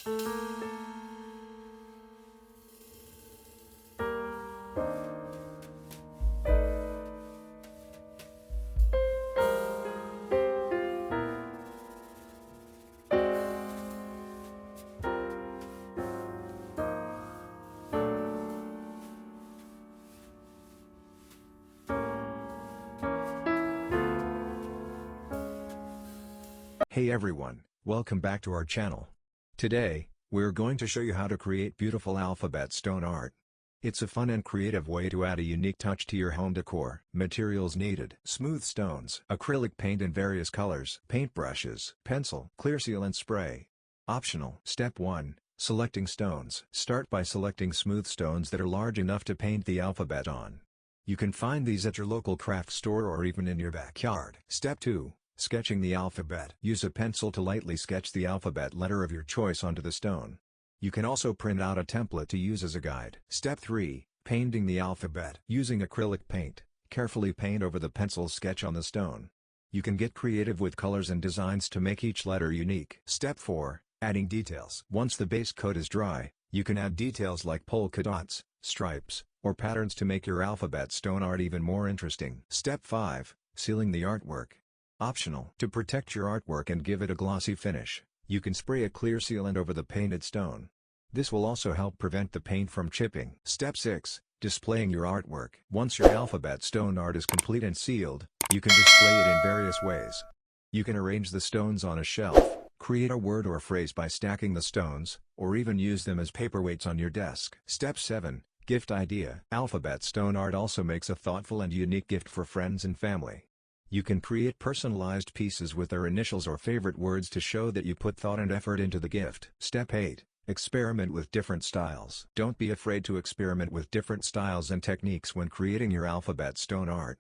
Hey everyone, welcome back to our channel. Today, we're going to show you how to create beautiful alphabet stone art. It's a fun and creative way to add a unique touch to your home decor. Materials needed: smooth stones, acrylic paint in various colors, paintbrushes, pencil, clear seal and spray. Optional. Step 1. Selecting stones. Start by selecting smooth stones that are large enough to paint the alphabet on. You can find these at your local craft store or even in your backyard. Step 2. Sketching the alphabet. Use a pencil to lightly sketch the alphabet letter of your choice onto the stone. You can also print out a template to use as a guide. Step 3. Painting the alphabet. Using acrylic paint, carefully paint over the pencil sketch on the stone. You can get creative with colors and designs to make each letter unique. Step 4. Adding details. Once the base coat is dry, you can add details like polka dots, stripes, or patterns to make your alphabet stone art even more interesting. Step 5. Sealing the artwork. Optional. To protect your artwork and give it a glossy finish, you can spray a clear sealant over the painted stone. This will also help prevent the paint from chipping. Step 6. Displaying your artwork. Once your alphabet stone art is complete and sealed, you can display it in various ways. You can arrange the stones on a shelf, create a word or phrase by stacking the stones, or even use them as paperweights on your desk. Step 7. Gift idea. Alphabet stone art also makes a thoughtful and unique gift for friends and family. You can create personalized pieces with their initials or favorite words to show that you put thought and effort into the gift. Step 8. Experiment with different styles. Don't be afraid to experiment with different styles and techniques when creating your alphabet stone art.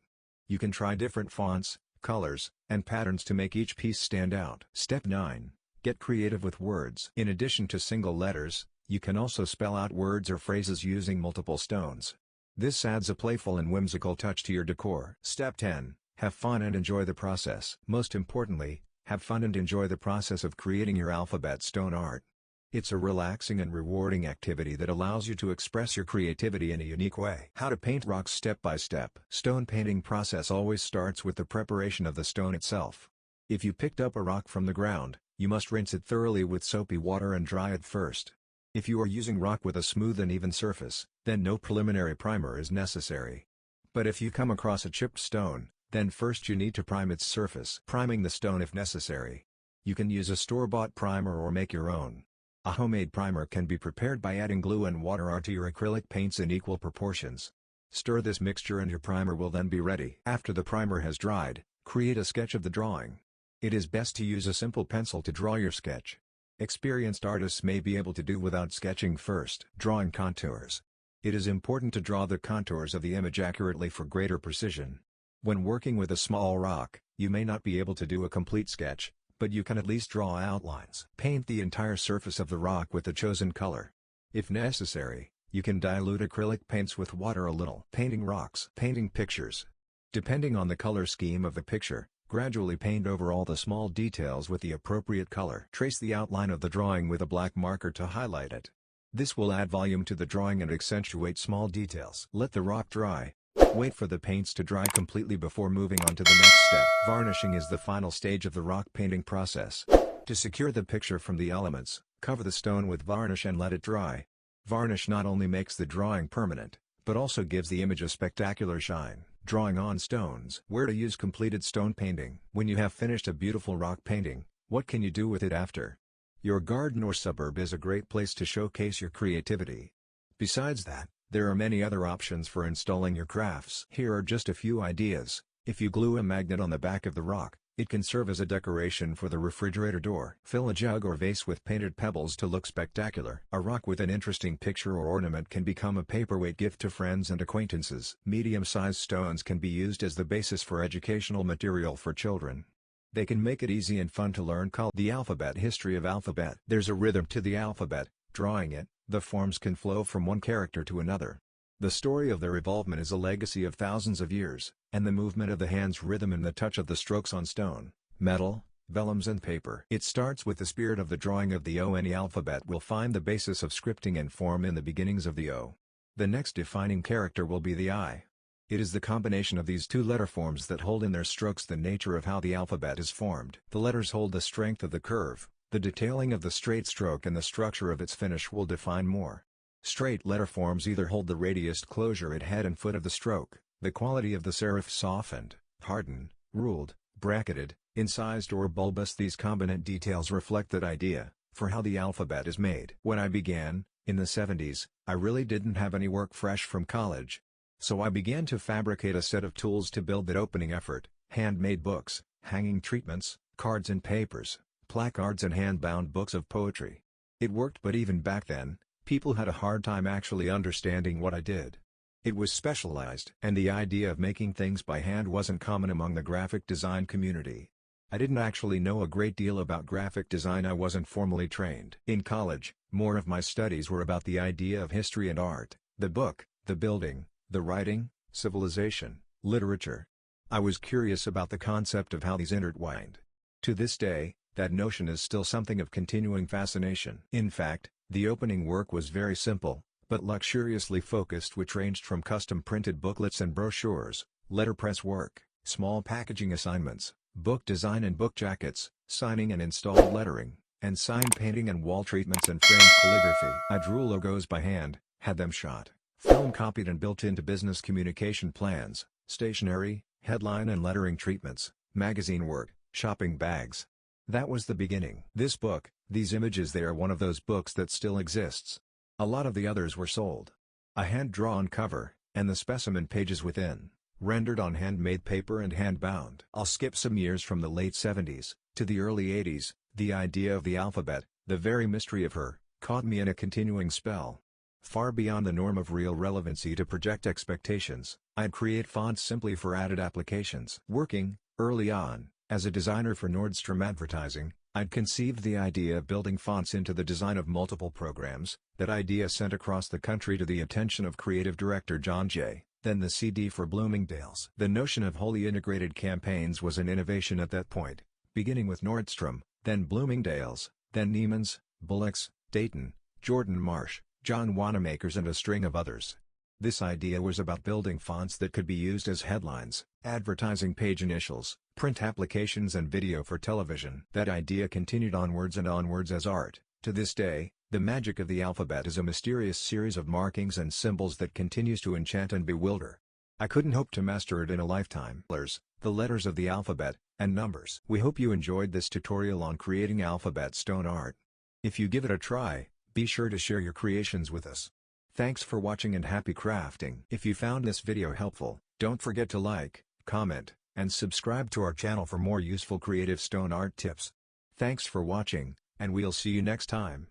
You can try different fonts, colors, and patterns to make each piece stand out. Step 9. Get creative with words. In addition to single letters, you can also spell out words or phrases using multiple stones. This adds a playful and whimsical touch to your decor. Step 10. Have fun and enjoy the process. Most importantly, have fun and enjoy the process of creating your alphabet stone art. It's a relaxing and rewarding activity that allows you to express your creativity in a unique way. How to paint rocks step by step. Stone painting process always starts with the preparation of the stone itself. If you picked up a rock from the ground, you must rinse it thoroughly with soapy water and dry it first. If you are using rock with a smooth and even surface, then no preliminary primer is necessary. But if you come across a chipped stone, then first you need to prime its surface, priming the stone if necessary. You can use a store-bought primer or make your own. A homemade primer can be prepared by adding glue and water to your acrylic paints in equal proportions. Stir this mixture and your primer will then be ready. After the primer has dried, create a sketch of the drawing. It is best to use a simple pencil to draw your sketch. Experienced artists may be able to do without sketching first. Drawing contours. It is important to draw the contours of the image accurately for greater precision. When working with a small rock, you may not be able to do a complete sketch, but you can at least draw outlines. Paint the entire surface of the rock with the chosen color. If necessary, you can dilute acrylic paints with water a little. Painting rocks. Painting pictures. Depending on the color scheme of the picture, gradually paint over all the small details with the appropriate color. Trace the outline of the drawing with a black marker to highlight it. This will add volume to the drawing and accentuate small details. Let the rock dry. Wait for the paints to dry completely before moving on to the next step. Varnishing is the final stage of the rock painting process. To secure the picture from the elements, cover the stone with varnish and let it dry. Varnish not only makes the drawing permanent, but also gives the image a spectacular shine. Drawing on stones. Where to use completed stone painting. When you have finished a beautiful rock painting, what can you do with it after? Your garden or suburb is a great place to showcase your creativity. Besides that, there are many other options for installing your crafts. Here are just a few ideas. If you glue a magnet on the back of the rock, it can serve as a decoration for the refrigerator door. Fill a jug or vase with painted pebbles to look spectacular. A rock with an interesting picture or ornament can become a paperweight gift to friends and acquaintances. Medium-sized stones can be used as the basis for educational material for children. They can make it easy and fun to learn the alphabet. History of alphabet. There's a rhythm to the alphabet. Drawing it, the forms can flow from one character to another. The story of their evolvement is a legacy of thousands of years, and the movement of the hand's rhythm and the touch of the strokes on stone, metal, vellums and paper. It starts with the spirit of the drawing of the O. Any alphabet will find the basis of scripting and form in the beginnings of the O. The next defining character will be the I. It is the combination of these two letter forms that hold in their strokes the nature of how the alphabet is formed. The letters hold the strength of the curve, the detailing of the straight stroke, and the structure of its finish will define more. Straight letter forms either hold the radiused closure at head and foot of the stroke, the quality of the serif softened, hardened, ruled, bracketed, incised or bulbous. These combinant details reflect that idea, for how the alphabet is made. When I began, in the 70s, I really didn't have any work fresh from college. So I began to fabricate a set of tools to build that opening effort: handmade books, hanging treatments, cards and papers, placards and hand-bound books of poetry. It worked, but even back then, people had a hard time actually understanding what I did. It was specialized, and the idea of making things by hand wasn't common among the graphic design community. I didn't actually know a great deal about graphic design. I wasn't formally trained. In college, more of my studies were about the idea of history and art, the book, the building, the writing, civilization, literature. I was curious about the concept of how these intertwined. To this day, that notion is still something of continuing fascination. In fact, the opening work was very simple, but luxuriously focused, which ranged from custom-printed booklets and brochures, letterpress work, small packaging assignments, book design and book jackets, signing and installed lettering, and sign painting and wall treatments and framed calligraphy. I drew logos by hand, had them shot, film copied and built into business communication plans, stationery, headline and lettering treatments, magazine work, shopping bags. That was the beginning. This book, these images, they are one of those books that still exists. A lot of the others were sold. A hand-drawn cover, and the specimen pages within, rendered on handmade paper and hand-bound. I'll skip some years from the late 70s, to the early 80s, the idea of the alphabet, the very mystery of her, caught me in a continuing spell. Far beyond the norm of real relevancy to project expectations, I'd create fonts simply for added applications. Working, early on, as a designer for Nordstrom advertising, I'd conceived the idea of building fonts into the design of multiple programs. That idea sent across the country to the attention of creative director John J., then the CD for Bloomingdale's. The notion of wholly integrated campaigns was an innovation at that point, beginning with Nordstrom, then Bloomingdale's, then Neiman's, Bullock's, Dayton, Jordan Marsh, John Wanamaker's and a string of others. This idea was about building fonts that could be used as headlines, advertising page initials, print applications and video for television. That idea continued onwards and onwards as art. To this day, the magic of the alphabet is a mysterious series of markings and symbols that continues to enchant and bewilder. I couldn't hope to master it in a lifetime. The letters of the alphabet, and numbers. We hope you enjoyed this tutorial on creating alphabet stone art. If you give it a try, be sure to share your creations with us. Thanks for watching and happy crafting. If you found this video helpful, don't forget to like, comment, and subscribe to our channel for more useful creative stone art tips. Thanks for watching, and we'll see you next time.